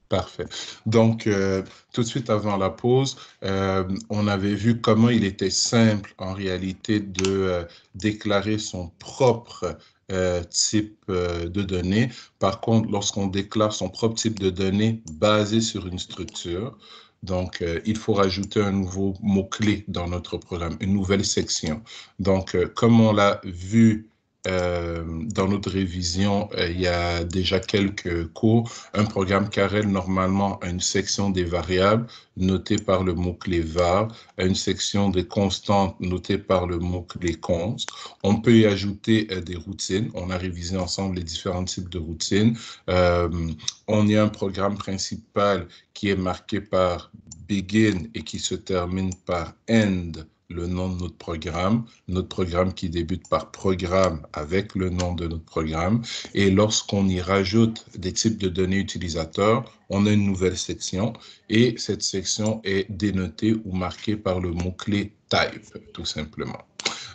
Parfait. Donc, tout de suite avant la pause, on avait vu comment il était simple en réalité de déclarer son propre type de données. Par contre, lorsqu'on déclare son propre type de données basé sur une structure, donc il faut rajouter un nouveau mot-clé dans notre programme, une nouvelle section. Donc, comme on l'a vu dans notre révision il y a déjà quelques cours, un programme Carrel, normalement, a une section des variables notée par le mot-clé var, a une section des constantes notée par le mot-clé const. On peut y ajouter des routines. On a révisé ensemble les différents types de routines. On y a un programme principal qui est marqué par begin et qui se termine par end, le nom de notre programme qui débute par programme avec le nom de notre programme. Et lorsqu'on y rajoute des types de données utilisateurs, on a une nouvelle section et cette section est dénotée ou marquée par le mot-clé type, tout simplement.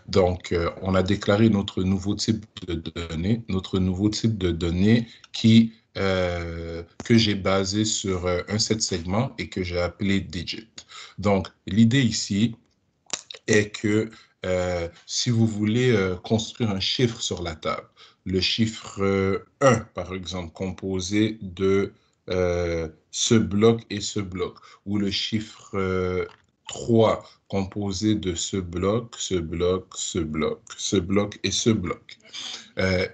Donc, on a déclaré notre nouveau type de données que j'ai basé sur un set segment et que j'ai appelé digit. Donc, l'idée ici est que si vous voulez construire un chiffre sur la table, le chiffre 1, par exemple, composé de ce bloc et ce bloc, ou le chiffre 3, composé de ce bloc, ce bloc, ce bloc, ce bloc et ce bloc.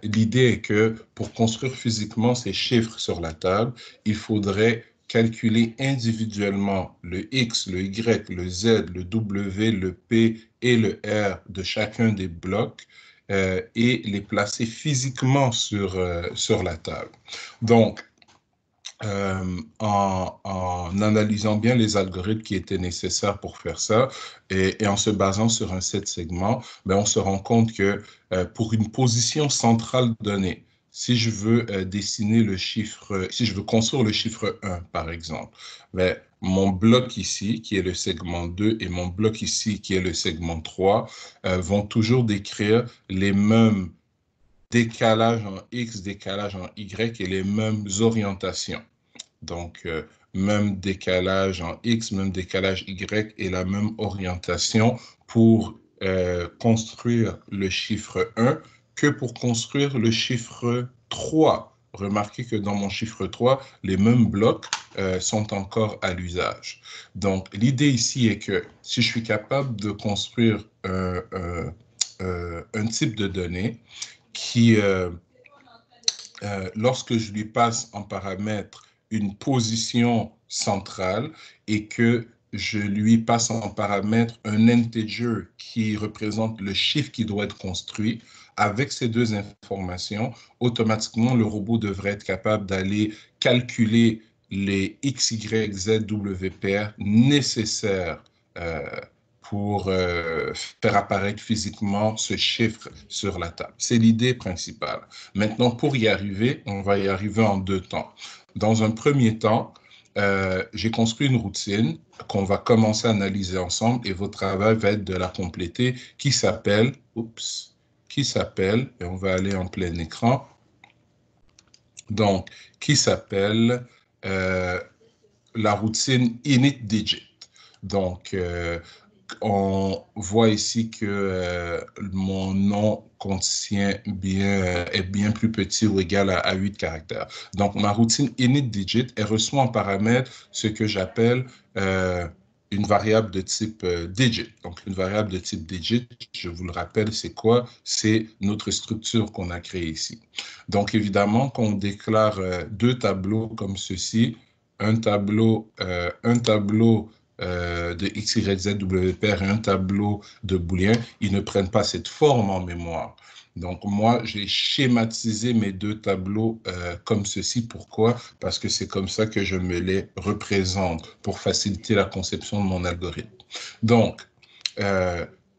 L'idée est que pour construire physiquement ces chiffres sur la table, il faudrait calculer individuellement le X, le Y, le Z, le W, le P et le R de chacun des blocs et les placer physiquement sur la table. Donc, en analysant bien les algorithmes qui étaient nécessaires pour faire ça et en se basant sur un set segment, ben, on se rend compte que pour une position centrale donnée, si je veux dessiner le chiffre, si je veux construire le chiffre 1, par exemple, ben, mon bloc ici, qui est le segment 2, et mon bloc ici, qui est le segment 3, vont toujours décrire les mêmes décalages en X, décalage en Y et les mêmes orientations. Donc, même décalage en X, même décalage Y et la même orientation pour construire le chiffre 1 que pour construire le chiffre 3. Remarquez que dans mon chiffre 3, les mêmes blocs sont encore à l'usage. Donc, l'idée ici est que si je suis capable de construire un type de données qui, lorsque je lui passe en paramètre une position centrale et que je lui passe en paramètre un integer qui représente le chiffre qui doit être construit, avec ces deux informations, automatiquement, le robot devrait être capable d'aller calculer les X, Y, Z, W, PR nécessaires pour faire apparaître physiquement ce chiffre sur la table. C'est l'idée principale. Maintenant, pour y arriver, on va y arriver en deux temps. Dans un premier temps, j'ai construit une routine qu'on va commencer à analyser ensemble et votre travail va être de la compléter qui s'appelle, et on va aller en plein écran, donc, qui s'appelle la routine init-digit. Donc, on voit ici que mon nom est bien plus petit ou égal à 8 caractères. Donc, ma routine init-digit, elle reçoit en paramètre ce que j'appelle une variable de type digit. Donc, une variable de type digit, je vous le rappelle, c'est quoi? C'est notre structure qu'on a créée ici. Donc, évidemment, quand on déclare deux tableaux comme ceci, un tableau de X, Y, Z, W, pair et un tableau de booléen, ils ne prennent pas cette forme en mémoire. Donc, moi, j'ai schématisé mes deux tableaux comme ceci. Pourquoi? Parce que c'est comme ça que je me les représente pour faciliter la conception de mon algorithme. Donc,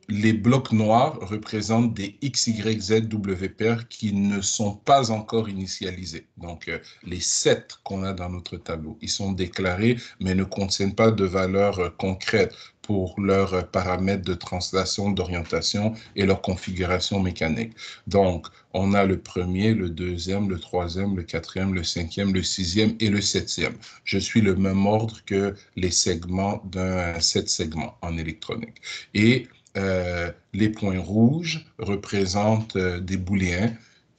les blocs noirs représentent des X, Y, Z, W paires qui ne sont pas encore initialisés. Donc, les 7 qu'on a dans notre tableau, ils sont déclarés, mais ne contiennent pas de valeur concrète pour leurs paramètres de translation, d'orientation et leur configuration mécanique. Donc, on a le premier, le deuxième, le troisième, le quatrième, le cinquième, le sixième et le septième. Je suis le même ordre que les segments d'un 7 segments en électronique. Et les points rouges représentent des booléens.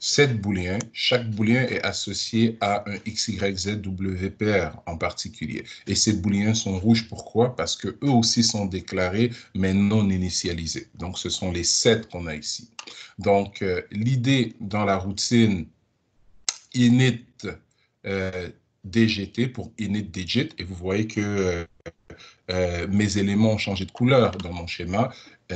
7 booléens, chaque booléen est associé à un XYZWPR en particulier. Et ces booléens sont rouges, pourquoi? Parce qu'eux aussi sont déclarés, mais non initialisés. Donc, ce sont les 7 qu'on a ici. Donc, l'idée dans la routine init DGT pour init digit, et vous voyez que mes éléments ont changé de couleur dans mon schéma.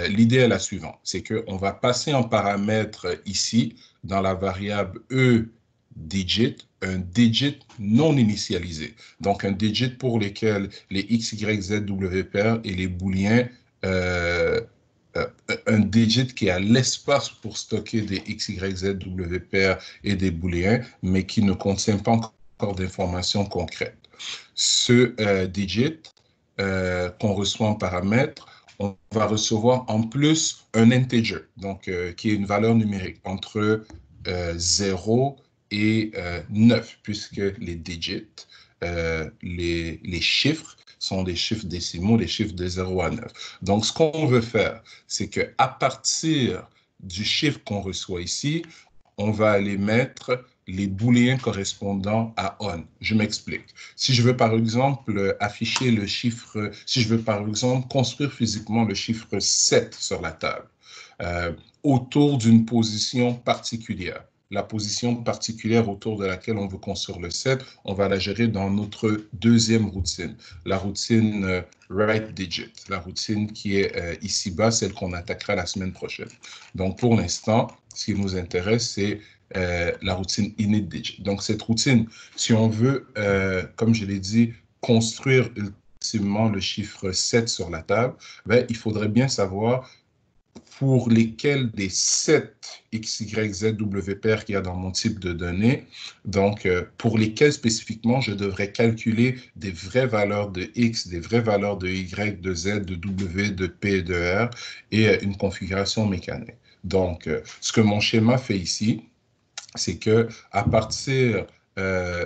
L'idée est la suivante, c'est qu'on va passer en paramètre ici, dans la variable E digit, un digit non initialisé. Donc, un digit pour lequel les X, Y, Z, W, pair et les booléens, un digit qui a l'espace pour stocker des X, Y, Z, W, pair et des booléens, mais qui ne contient pas encore d'informations concrètes. Ce digit qu'on reçoit en paramètre, on va recevoir en plus un integer, donc qui est une valeur numérique entre 0 et 9, puisque les digits, les chiffres, sont des chiffres décimaux, les chiffres de 0 à 9. Donc, ce qu'on veut faire, c'est qu'à partir du chiffre qu'on reçoit ici, on va aller mettre les booléens correspondants à on. Je m'explique. Si je veux par exemple afficher le chiffre, si je veux par exemple construire physiquement le chiffre 7 sur la table, autour d'une position particulière, la position particulière autour de laquelle on veut construire le 7, on va la gérer dans notre deuxième routine, la routine write digit, la routine qui est ici-bas, celle qu'on attaquera la semaine prochaine. Donc, pour l'instant, ce qui nous intéresse, c'est la routine init digit. Donc, cette routine, si on veut, comme je l'ai dit, construire ultimement le chiffre 7 sur la table, ben, il faudrait bien savoir pour lesquels des 7 X, Y, Z, W pair qu'il y a dans mon type de données, donc pour lesquels spécifiquement je devrais calculer des vraies valeurs de X, des vraies valeurs de Y, de Z, de W, de P et de R et une configuration mécanique. Donc, ce que mon schéma fait ici, c'est que à partir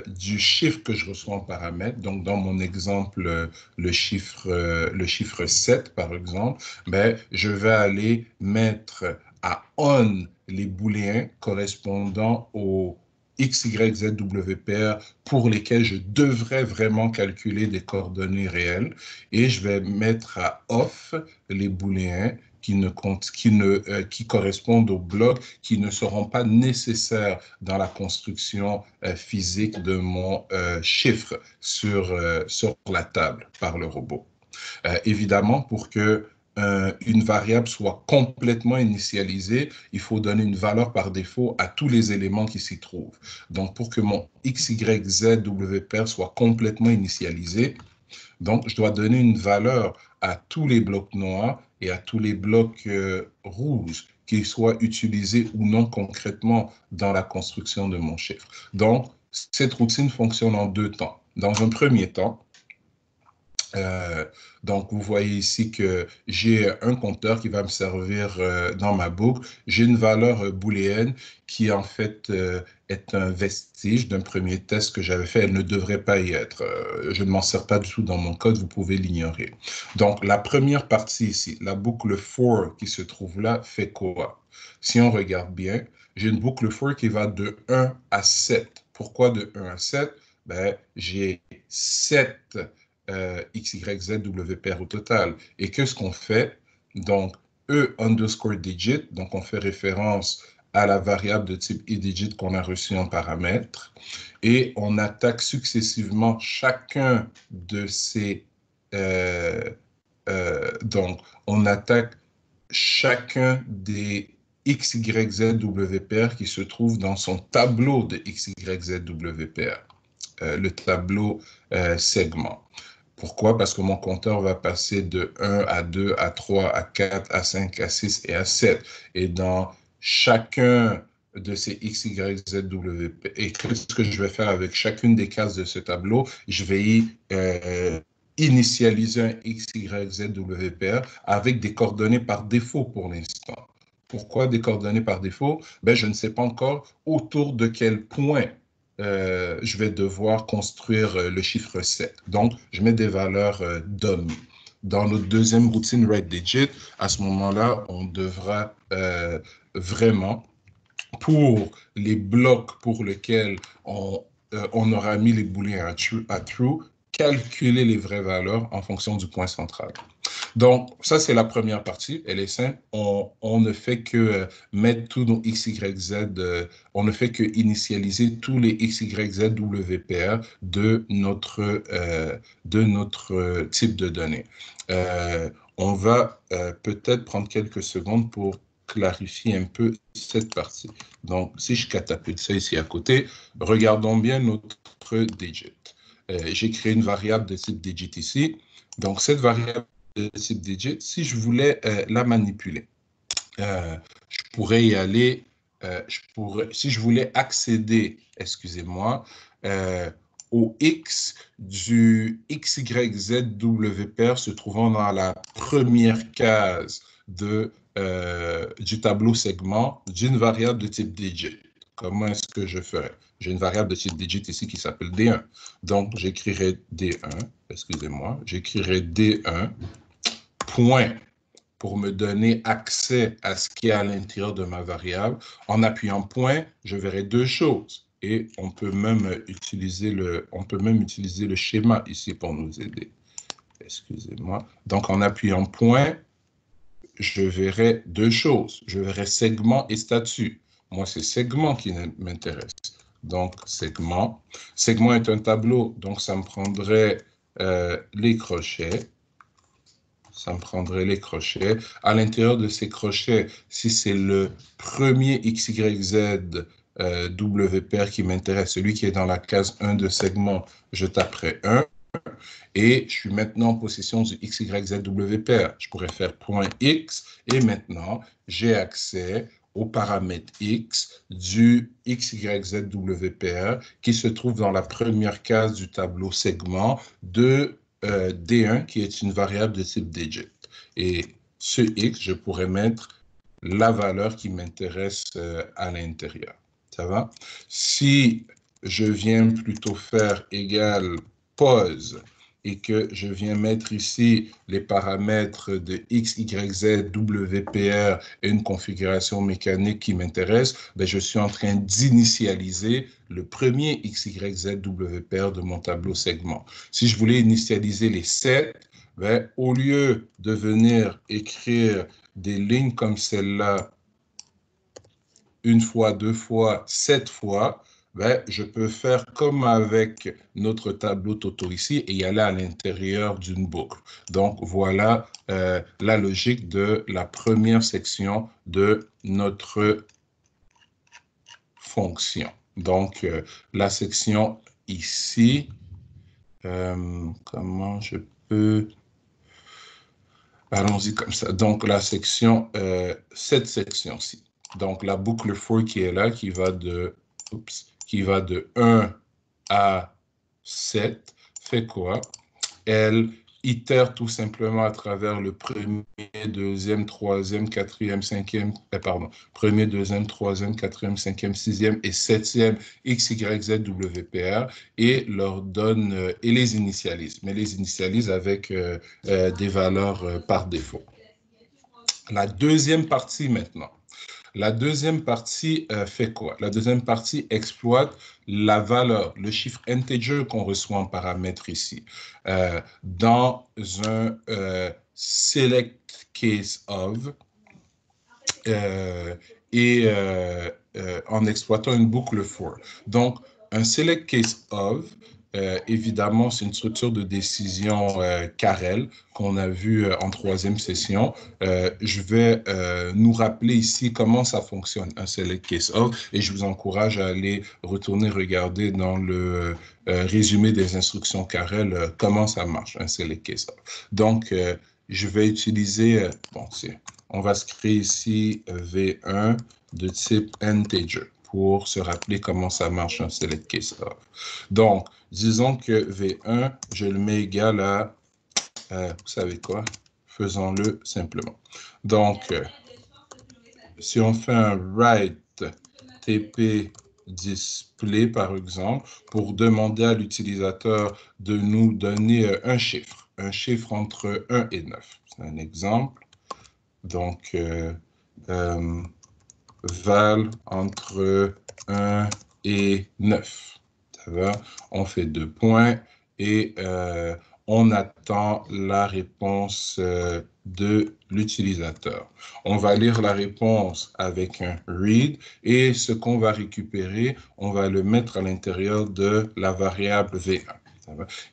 du chiffre que je reçois en paramètre, donc dans mon exemple, le chiffre 7, par exemple, ben, je vais aller mettre à on les booléens correspondant aux X, Y, Z, W pair pour lesquels je devrais vraiment calculer des coordonnées réelles et je vais mettre à off les booléens qui correspondent aux blocs qui ne seront pas nécessaires dans la construction physique de mon chiffre sur la table par le robot. Évidemment, pour que une variable soit complètement initialisée, il faut donner une valeur par défaut à tous les éléments qui s'y trouvent. Donc, pour que mon X, Y, Z, W pair soit complètement initialisé, donc, je dois donner une valeur à tous les blocs noirs et à tous les blocs rouges, qu'ils soient utilisés ou non concrètement dans la construction de mon chiffre. Donc, cette routine fonctionne en deux temps. Dans un premier temps, donc, vous voyez ici que j'ai un compteur qui va me servir dans ma boucle. J'ai une valeur booléenne qui, en fait, est un vestige d'un premier test que j'avais fait. Elle ne devrait pas y être. Je ne m'en sers pas du tout dans mon code. Vous pouvez l'ignorer. Donc, la première partie ici, la boucle for qui se trouve là, fait quoi? Si on regarde bien, j'ai une boucle for qui va de 1 à 7. Pourquoi de 1 à 7? Ben, j'ai 7 X, Y, Z, W pair au total. Et qu'est-ce qu'on fait? Donc, E underscore digit, donc on fait référence à la variable de type eDigit qu'on a reçue en paramètre, et on attaque successivement chacun de ces... donc, on attaque chacun des X, Y, Z, W pair qui se trouve dans son tableau de X, Y, Z, W pair, le tableau segment. Pourquoi? Parce que mon compteur va passer de 1 à 2, à 3, à 4, à 5, à 6 et à 7. Et dans chacun de ces X, Y, Z, W, et qu'est-ce que je vais faire avec chacune des cases de ce tableau? Je vais y initialiser un X, Y, Z, WPR avec des coordonnées par défaut pour l'instant. Pourquoi des coordonnées par défaut? Ben, je ne sais pas encore autour de quel point je vais devoir construire le chiffre 7. Donc, je mets des valeurs dummy. Dans notre deuxième routine WriteDigit, à ce moment-là, on devra vraiment, pour les blocs pour lesquels on aura mis les booléens à true, calculer les vraies valeurs en fonction du point central. Donc, ça, c'est la première partie. Elle est simple. On ne fait que mettre tous nos X, Y, Z, on ne fait que initialiser tous les X, Y, Z, WPR de notre type de données. On va peut-être prendre quelques secondes pour clarifier un peu cette partie. Donc, si je catapulte ça ici à côté, regardons bien notre digit. J'ai créé une variable de type digit ici. Donc, cette variable de type digit, si je voulais la manipuler, je pourrais y aller, si je voulais accéder, excusez-moi, au X du XYZWPR se trouvant dans la première case du tableau segment d'une variable de type digit. Comment est-ce que je ferais? J'ai une variable de type digit ici qui s'appelle D1. Donc, j'écrirai D1, excusez-moi, j'écrirai D1, point, pour me donner accès à ce qui est à l'intérieur de ma variable. En appuyant point, je verrai deux choses. Et on peut même utiliser le schéma ici pour nous aider. Excusez-moi. Donc, en appuyant point, je verrai deux choses. Je verrai segment et statut. Moi, c'est segment qui m'intéresse. Donc, segment. Segment est un tableau, donc ça me prendrait les crochets. Ça me prendrait les crochets. À l'intérieur de ces crochets, si c'est le premier XYZ WPR qui m'intéresse, celui qui est dans la case 1 de segment, je taperai 1. Et je suis maintenant en possession du XYZWPR. Je pourrais faire point X et maintenant, j'ai accès au paramètre X du XYZWPR qui se trouve dans la première case du tableau segment de D1 qui est une variable de type digit. Et ce X, je pourrais mettre la valeur qui m'intéresse à l'intérieur. Ça va? Si je viens plutôt faire égal pause et que je viens mettre ici les paramètres de X, Y, Z, WPR et une configuration mécanique qui m'intéresse, ben je suis en train d'initialiser le premier X, Y, Z, WPR de mon tableau segment. Si je voulais initialiser les 7, ben, au lieu de venir écrire des lignes comme celle-là, une fois, deux fois, 7 fois, ben, je peux faire comme avec notre tableau Toto ici et y aller à l'intérieur d'une boucle. Donc, voilà la logique de la première section de notre fonction. Donc, la section ici, comment je peux... Allons-y comme ça. Donc, la section, cette section-ci. Donc, la boucle for qui est là, qui va de 1 à 7, fait quoi? Elle itère tout simplement à travers le premier, deuxième, troisième, quatrième, cinquième, premier, deuxième, troisième, quatrième, cinquième, sixième et septième X, Y, Z, WPR et leur donne, et les initialise, mais les initialise avec des valeurs par défaut. La deuxième partie maintenant. La deuxième partie fait quoi? La deuxième partie exploite la valeur, le chiffre integer qu'on reçoit en paramètre ici. Dans un select case of en exploitant une boucle for. Donc, un select case of, évidemment, c'est une structure de décision Carrel qu'on a vu en troisième session. Je vais nous rappeler ici comment ça fonctionne, un select case of, et je vous encourage à aller retourner regarder dans le résumé des instructions Carrel comment ça marche, un select case of. Donc, je vais utiliser, on va se créer ici V1 de type integer pour se rappeler comment ça marche un select case of. Donc, disons que V1, je le mets égal à vous savez quoi? Faisons-le simplement. Donc, si on fait un write TP display, par exemple, pour demander à l'utilisateur de nous donner un chiffre entre 1 et 9. C'est un exemple. Donc, val entre 1 et 9. Ça va? On fait 2 points et on attend la réponse de l'utilisateur. On va lire la réponse avec un read et ce qu'on va récupérer, on va le mettre à l'intérieur de la variable V1.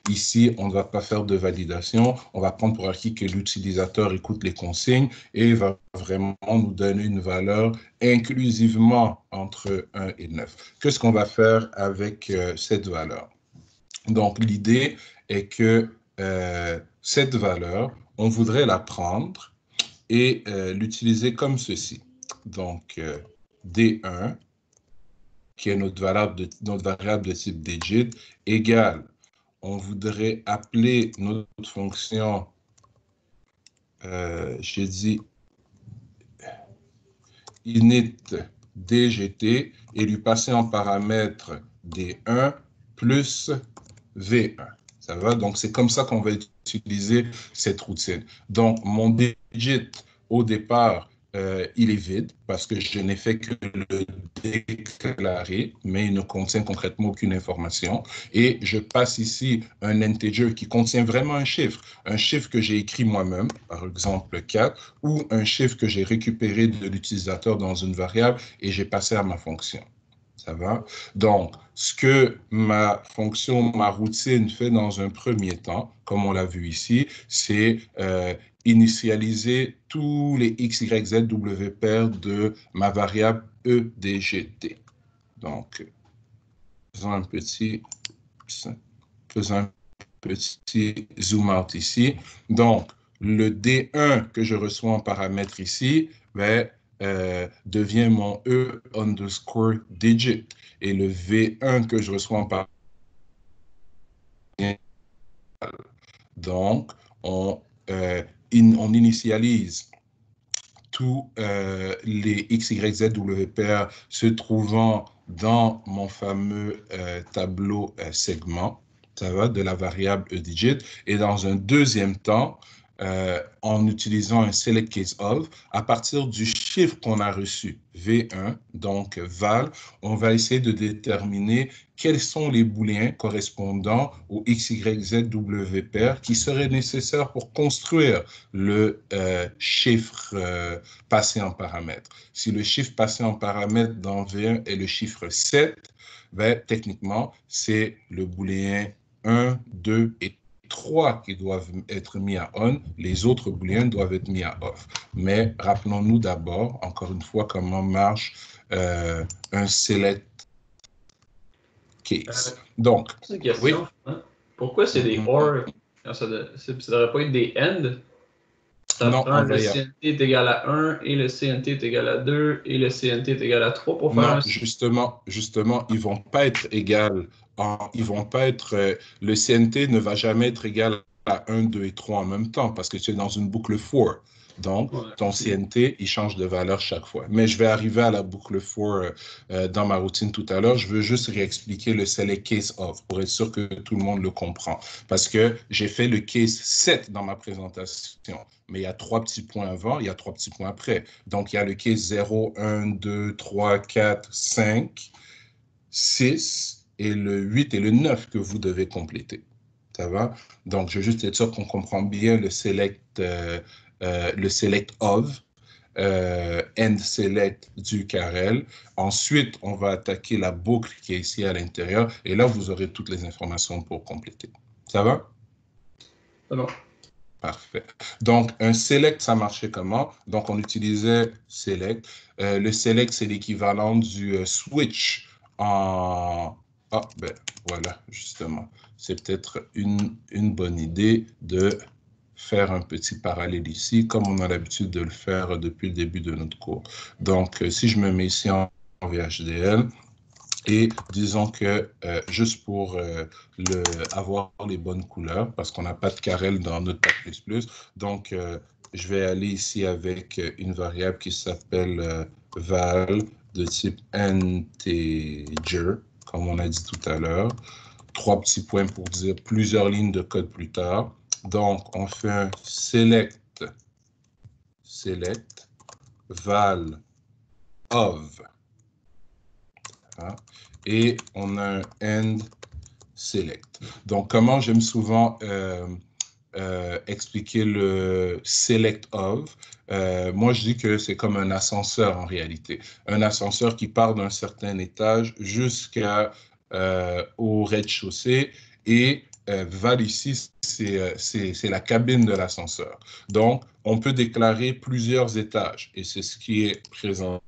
Ici, on ne va pas faire de validation. On va prendre pour acquis que l'utilisateur écoute les consignes et va vraiment nous donner une valeur inclusivement entre 1 et 9. Qu'est-ce qu'on va faire avec cette valeur? Donc, l'idée est que cette valeur, on voudrait la prendre et l'utiliser comme ceci. Donc, D1, qui est notre variable de type digit, égale, on voudrait appeler notre fonction, j'ai dit, init dgt et lui passer en paramètre D1 plus V1. Ça va? Donc, c'est comme ça qu'on va utiliser cette routine. Donc, mon digit, au départ, il est vide parce que je n'ai fait que le déclarer, mais il ne contient concrètement aucune information. Et je passe ici un integer qui contient vraiment un chiffre que j'ai écrit moi-même, par exemple 4, ou un chiffre que j'ai récupéré de l'utilisateur dans une variable et j'ai passé à ma fonction. Ça va? Donc, ce que ma fonction, ma routine fait dans un premier temps, comme on l'a vu ici, c'est initialiser tous les x, y, z, w paires de ma variable edgt. Donc, faisons un petit zoom out ici. Donc, le D1 que je reçois en paramètre ici, devient mon E underscore digit. Et le V1 que je reçois en paramètre, donc, on initialise tous les X, Y, Z, W paires se trouvant dans mon fameux tableau segment, ça va, de la variable eDigit. Et dans un deuxième temps, en utilisant un select case of, à partir du chiffre qu'on a reçu, V1, donc val, on va essayer de déterminer quels sont les booléens correspondant au X, Y, Z, W pair qui seraient nécessaires pour construire le chiffre passé en paramètre. Si le chiffre passé en paramètre dans V1 est le chiffre 7, techniquement, c'est le booléen 1, 2 et 3 qui doivent être mis à on, les autres booléens doivent être mis à off. Mais rappelons-nous d'abord, encore une fois, comment marche un select case. Donc, c'est une question, oui. hein? Pourquoi c'est des or? Ça ne devrait pas être des end? Ça Non, prend le CNT est égal à 1 et le CNT est égal à 2 et le CNT est égal à 3 pour faire non, un... justement, ils vont pas être égales. Ils vont pas être. Le CNT ne va jamais être égal à 1, 2 et 3 en même temps parce que tu es dans une boucle for. Donc, ton CNT, il change de valeur chaque fois. Mais je vais arriver à la boucle for dans ma routine tout à l'heure. Je veux juste réexpliquer le select case of pour être sûr que tout le monde le comprend. Parce que j'ai fait le case 7 dans ma présentation. Mais il y a 3 petits points avant, il y a 3 petits points après. Donc, il y a le case 0, 1, 2, 3, 4, 5, 6 et le 8 et le 9 que vous devez compléter. Ça va? Donc, je veux juste être sûr qu'on comprend bien le select of, end select du carrel. Ensuite, on va attaquer la boucle qui est ici à l'intérieur. Et là, vous aurez toutes les informations pour compléter. Ça va? C'est bon. Parfait. Donc, un select, ça marchait comment? Donc, on utilisait select. Le select, c'est l'équivalent du switch en... Ah, ben voilà, justement. C'est peut-être une bonne idée de faire un petit parallèle ici, comme on a l'habitude de le faire depuis le début de notre cours. Donc, si je me mets ici en VHDL, Et disons que, juste pour avoir les bonnes couleurs, parce qu'on n'a pas de carrel dans notre Pack++, donc je vais aller ici avec une variable qui s'appelle val de type integer, comme on a dit tout à l'heure. 3 petits points pour dire plusieurs lignes de code plus tard. Donc, on fait un select val of. Et on a un end select. Donc, comment j'aime souvent expliquer le select of? Moi, je dis que c'est comme un ascenseur en réalité. Un ascenseur qui part d'un certain étage jusqu'au rez-de-chaussée et val ici, c'est la cabine de l'ascenseur. Donc, on peut déclarer plusieurs étages et c'est ce qui est présenté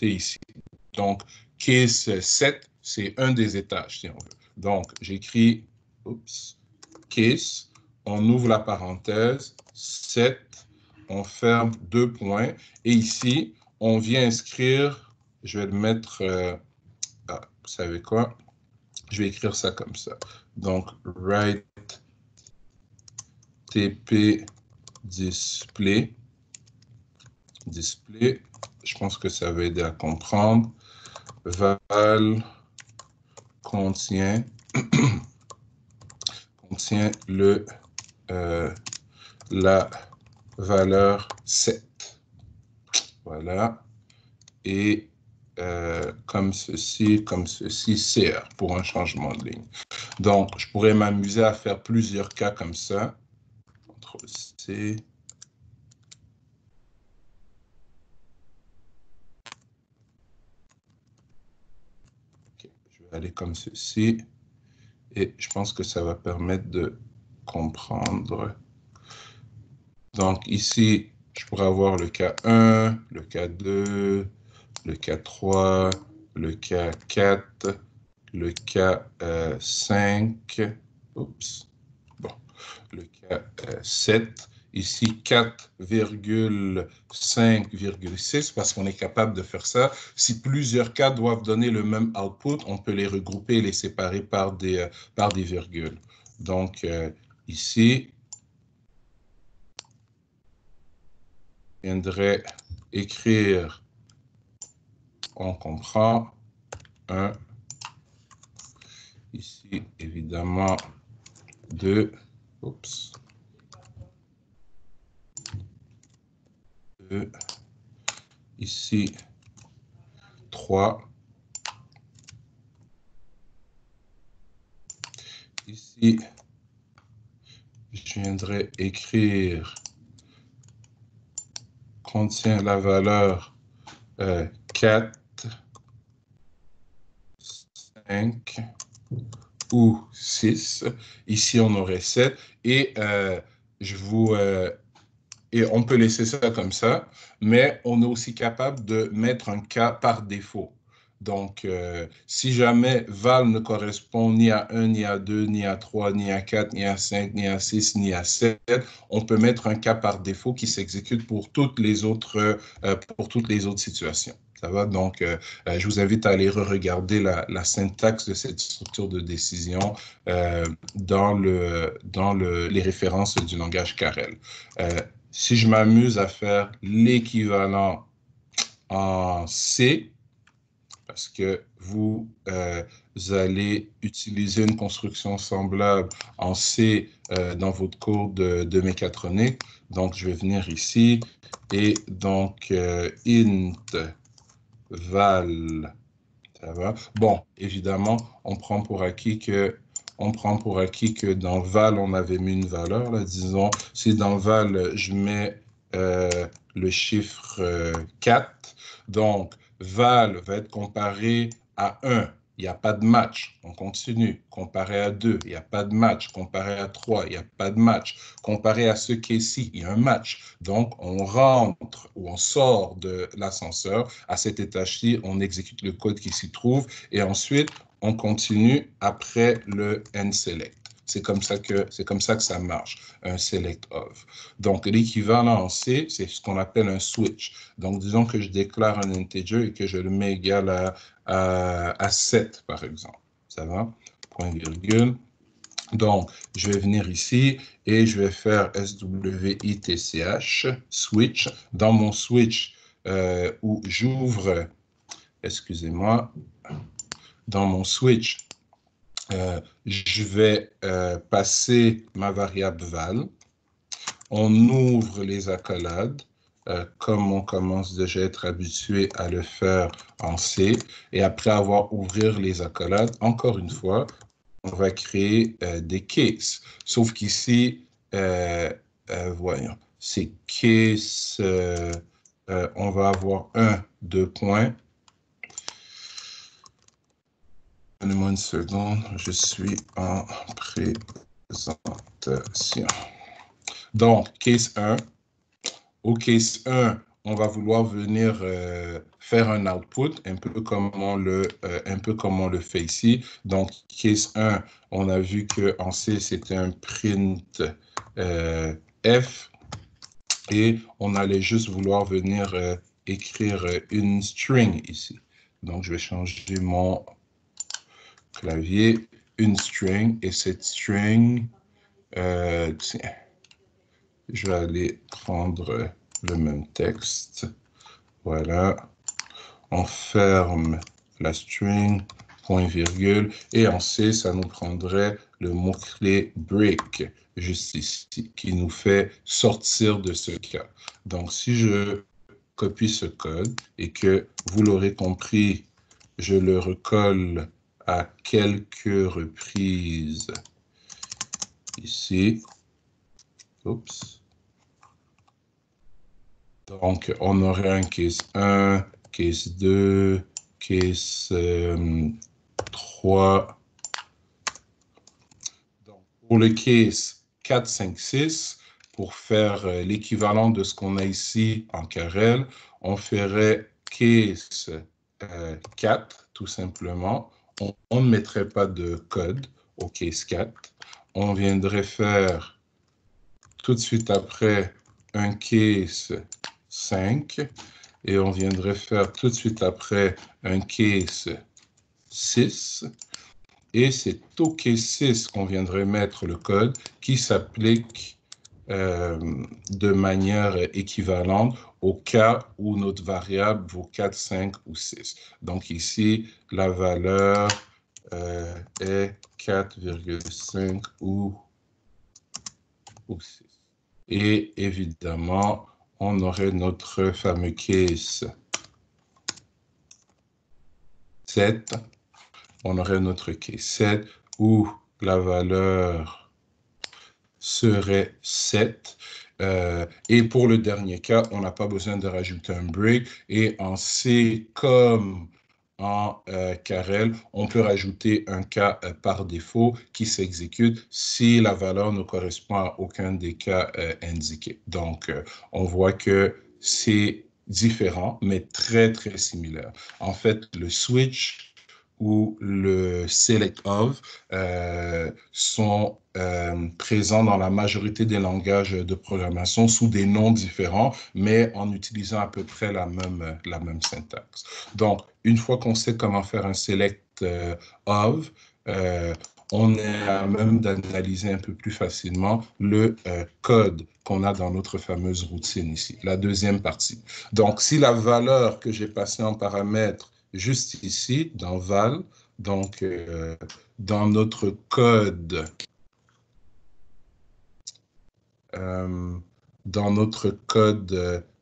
ici. Donc, case 7, c'est un des étages, si on veut. Donc, j'écris, case, on ouvre la parenthèse, 7, on ferme 2 points. Et ici, on vient inscrire, je vais le mettre, vous savez quoi? Je vais écrire ça comme ça. Donc, write tp display. Display, je pense que ça va aider à comprendre. Val contient la valeur 7. Voilà. Et comme ceci, CR pour un changement de ligne. Donc, je pourrais m'amuser à faire plusieurs cas comme ça. CTRL-C. Okay. Je vais aller comme ceci. Et je pense que ça va permettre de comprendre. Donc, ici, je pourrais avoir le cas 1, le cas 2, le cas 3, le cas 4, le cas 5, oups, bon, le cas 7, ici 4,5,6 parce qu'on est capable de faire ça. Si plusieurs cas doivent donner le même output, on peut les regrouper et les séparer par des virgules. Donc, ici, je viendrai écrire, on comprend, 1, ici, évidemment, 2, oups, 2, ici, 3, ici, je viendrai écrire contient la valeur 4, 5 ou 6. Ici, on aurait 7. Et et on peut laisser ça comme ça, mais on est aussi capable de mettre un cas par défaut. Donc, si jamais val ne correspond ni à 1, ni à 2, ni à 3, ni à 4, ni à 5, ni à 6, ni à 7, on peut mettre un cas par défaut qui s'exécute pour toutes les autres situations. Ça va? Donc, je vous invite à aller re-regarder la syntaxe de cette structure de décision dans les références du langage Carrel. Si je m'amuse à faire l'équivalent en C, parce que vous allez utiliser une construction semblable en C dans votre cours de mécatronique. Donc, je vais venir ici et donc int val, ça va? Bon, évidemment, on prend pour acquis que dans val, on avait mis une valeur. Là. Disons, si dans val, je mets le chiffre 4, donc val va être comparé à 1. Il n'y a pas de match. On continue. Comparé à 2, il n'y a pas de match. Comparé à 3, il n'y a pas de match. Comparé à ce cas-ci, il y a un match. Donc, on rentre ou on sort de l'ascenseur. À cet étage-ci, on exécute le code qui s'y trouve et ensuite, on continue après le end select. C'est comme ça que ça marche, un select of. Donc, l'équivalent en C, c'est ce qu'on appelle un switch. Donc, disons que je déclare un integer et que je le mets égal à 7, par exemple. Ça va? Point virgule. Donc, je vais venir ici et je vais faire switch, switch. Dans mon switch où j'ouvre, excusez-moi, dans mon switch, je vais passer ma variable val. On ouvre les accolades, comme on commence déjà à être habitué à le faire en C. Et après avoir ouvert les accolades, encore une fois, on va créer des cases. Sauf qu'ici, voyons, ces cases, on va avoir 2 points. Donnez-moi une seconde, je suis en présentation. Donc, case 1. Au case 1, on va vouloir venir faire un output, un peu comme on le fait ici. Donc, case 1, on a vu qu'en C, c'était un print F. Et on allait juste vouloir venir écrire une string ici. Donc, je vais changer mon clavier, une string, et cette string, tiens, je vais aller prendre le même texte. Voilà. On ferme la string, point virgule, et en C, ça nous prendrait le mot-clé break, juste ici, qui nous fait sortir de ce cas. Donc, si je copie ce code et que, vous l'aurez compris, je le recolle à quelques reprises ici. Oups. Donc, on aurait un case 1, case 2, case 3. Donc, pour le case 4, 5, 6, pour faire l'équivalent de ce qu'on a ici en Carrel, on ferait case 4, tout simplement. On ne mettrait pas de code au case 4. On viendrait faire tout de suite après un case 5 et on viendrait faire tout de suite après un case 6. Et c'est au case 6 qu'on viendrait mettre le code qui s'applique de manière équivalente au cas où notre variable vaut 4, 5 ou 6. Donc ici, la valeur est 4,5 ou 6. Et évidemment, on aurait notre fameux case 7. On aurait notre case 7 où la valeur serait 7. Et pour le dernier cas, on n'a pas besoin de rajouter un break. Et en C comme en Carrel, on peut rajouter un cas par défaut qui s'exécute si la valeur ne correspond à aucun des cas indiqués. Donc, on voit que c'est différent, mais très, très similaire. En fait, le switch ou le select of sont présents dans la majorité des langages de programmation sous des noms différents, mais en utilisant à peu près la même syntaxe. Donc, une fois qu'on sait comment faire un select of, on est à même d'analyser un peu plus facilement le code qu'on a dans notre fameuse routine ici, la deuxième partie. Donc, si la valeur que j'ai passée en paramètre juste ici, dans val, donc dans notre code,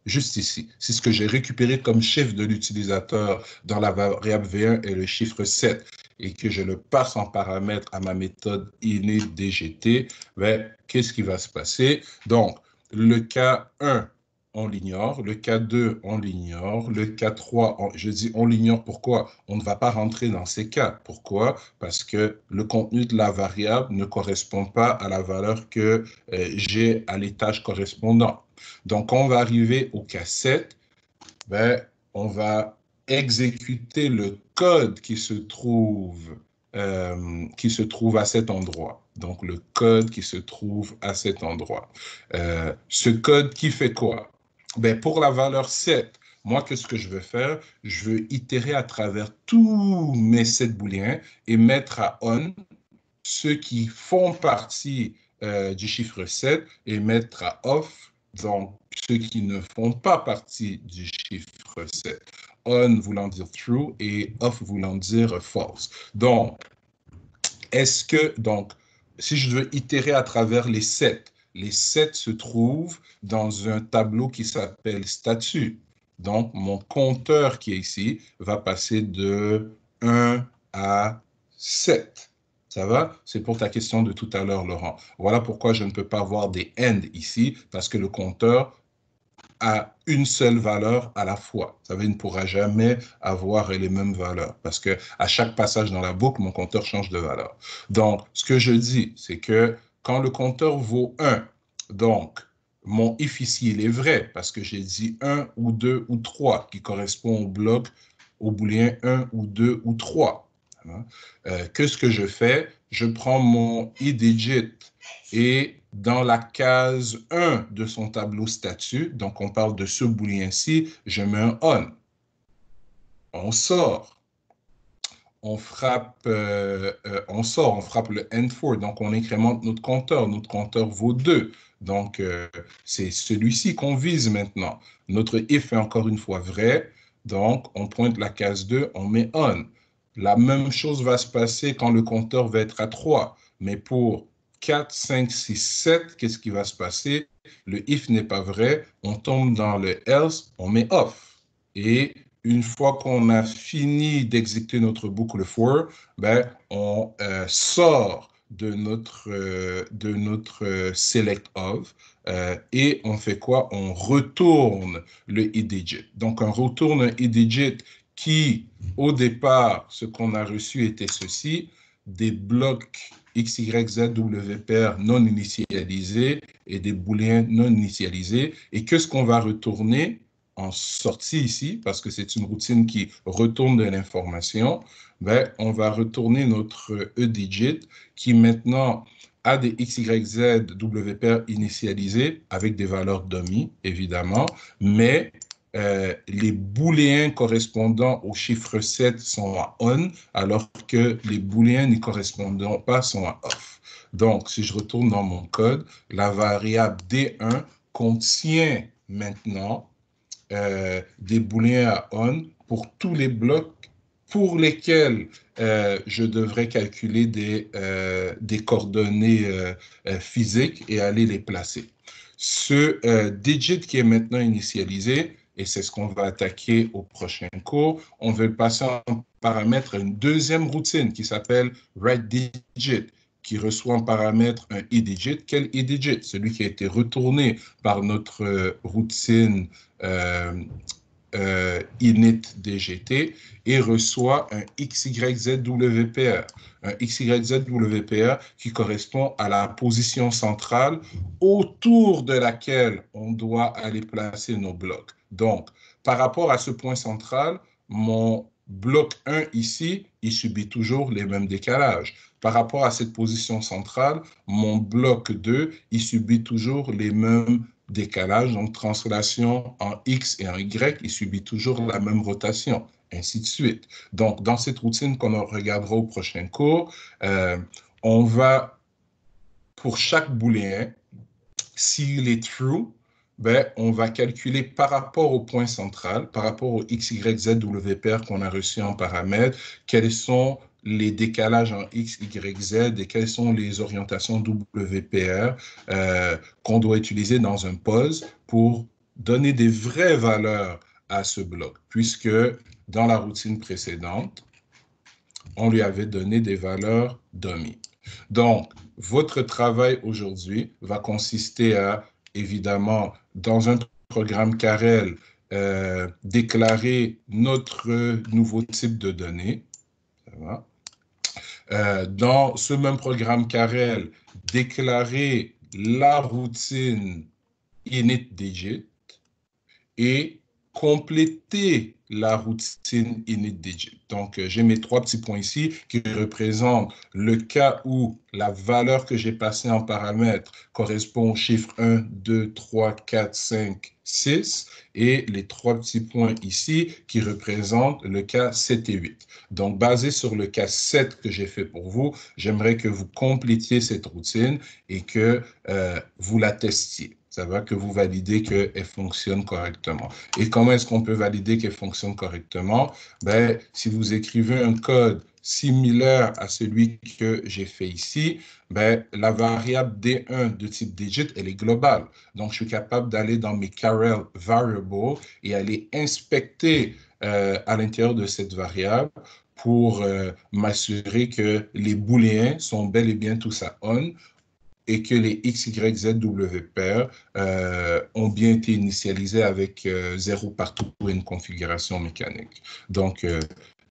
juste ici. C'est ce que j'ai récupéré comme chiffre de l'utilisateur dans la variable V1 et le chiffre 7 et que je le passe en paramètre à ma méthode initDGT, ben, qu'est-ce qui va se passer? Donc, le cas 1, on l'ignore. Le cas 2, on l'ignore. Le cas 3, je dis on l'ignore. Pourquoi? On ne va pas rentrer dans ces cas. Pourquoi? Parce que le contenu de la variable ne correspond pas à la valeur que j'ai à l'étage correspondant. Donc, on va arriver au cas 7. Ben, on va exécuter le code qui se trouve qui se trouve à cet endroit. Donc, le code qui se trouve à cet endroit. Ce code qui fait quoi? Ben, pour la valeur 7, moi, qu'est-ce que je veux faire? Je veux itérer à travers tous mes 7 booléens et mettre à on ceux qui font partie du chiffre 7 et mettre à off, donc ceux qui ne font pas partie du chiffre 7. On voulant dire true et off voulant dire false. Donc, si je veux itérer à travers les 7 se trouvent dans un tableau qui s'appelle statut. Donc, mon compteur qui est ici va passer de 1 à 7. Ça va? C'est pour ta question de tout à l'heure, Laurent. Voilà pourquoi je ne peux pas avoir des end ici, parce que le compteur a une seule valeur à la fois. Ça veut dire, il ne pourra jamais avoir les mêmes valeurs, parce que à chaque passage dans la boucle, mon compteur change de valeur. Donc, ce que je dis, c'est que quand le compteur vaut 1, donc, mon if ici, il est vrai, parce que j'ai dit 1 ou 2 ou 3, qui correspond au bloc, au booléen 1 ou 2 ou 3. Qu'est-ce que je fais? Je prends mon iDigit et dans la case 1 de son tableau statut, donc on parle de ce booléen-ci, je mets un on. On sort. On frappe le end4, donc on incrémente notre compteur. Notre compteur vaut 2. Donc, c'est celui-ci qu'on vise maintenant. Notre if est encore une fois vrai, donc on pointe la case 2, on met on. La même chose va se passer quand le compteur va être à 3, mais pour 4, 5, 6, 7, qu'est-ce qui va se passer? Le if n'est pas vrai, on tombe dans le else, on met off. Et une fois qu'on a fini d'exécuter notre boucle for, ben, on sort de notre select of et on fait quoi? On retourne le iDigit. Donc, on retourne un iDigit qui, au départ, ce qu'on a reçu était ceci, des blocs X, Y, Z, W, pair non initialisés et des booléens non initialisés. Et qu'est-ce qu'on va retourner en sortie ici, parce que c'est une routine qui retourne de l'information, ben, on va retourner notre eDigit qui maintenant a des X, Y, Z, W pair initialisés avec des valeurs dummy, évidemment, mais les booléens correspondant au chiffre 7 sont à on, alors que les booléens n'y correspondant pas sont à off. Donc, si je retourne dans mon code, la variable D1 contient maintenant des booléens à on pour tous les blocs pour lesquels je devrais calculer des coordonnées physiques et aller les placer. Ce digit qui est maintenant initialisé, et c'est ce qu'on va attaquer au prochain cours, on veut le passer en paramètre à une deuxième routine qui s'appelle writeDigit, qui reçoit en paramètre un iDigit. Quel iDigit? Celui qui a été retourné par notre routine init DGT et reçoit un XYZWPR. Un XYZWPR qui correspond à la position centrale autour de laquelle on doit aller placer nos blocs. Donc, par rapport à ce point central, mon bloc 1 ici, il subit toujours les mêmes décalages. Par rapport à cette position centrale, mon bloc 2, il subit toujours les mêmes décalages. Donc, translation en X et en Y, il subit toujours la même rotation, ainsi de suite. Donc, dans cette routine qu'on regardera au prochain cours, on va, pour chaque booléen, s'il est true, ben, on va calculer par rapport au point central, par rapport au X, Y, Z, W pair qu'on a reçu en paramètre, quels sont les décalages en X, Y, Z et quelles sont les orientations WPR qu'on doit utiliser dans un pose pour donner des vraies valeurs à ce bloc, puisque dans la routine précédente, on lui avait donné des valeurs dummy. Donc, votre travail aujourd'hui va consister à, évidemment, dans un programme Carrel, déclarer notre nouveau type de données. Dans ce même programme Carrel, déclarer la routine initDigit et compléter la routine init-digit. Donc, j'ai mes 3 petits points ici qui représentent le cas où la valeur que j'ai passée en paramètre correspond aux chiffres 1, 2, 3, 4, 5, 6 et les 3 petits points ici qui représentent le cas 7 et 8. Donc, basé sur le cas 7 que j'ai fait pour vous, j'aimerais que vous complétiez cette routine et que vous la testiez. Ça va que vous validez qu'elle fonctionne correctement. Et comment est-ce qu'on peut valider qu'elle fonctionne correctement? Ben, si vous écrivez un code similaire à celui que j'ai fait ici, ben, la variable D1 de type digit, elle est globale. Donc, je suis capable d'aller dans mes Carel variables et aller inspecter à l'intérieur de cette variable pour m'assurer que les booléens sont bel et bien tous à on et que les X, Y, Z, W paires ont bien été initialisés avec 0 partout pour une configuration mécanique. Donc,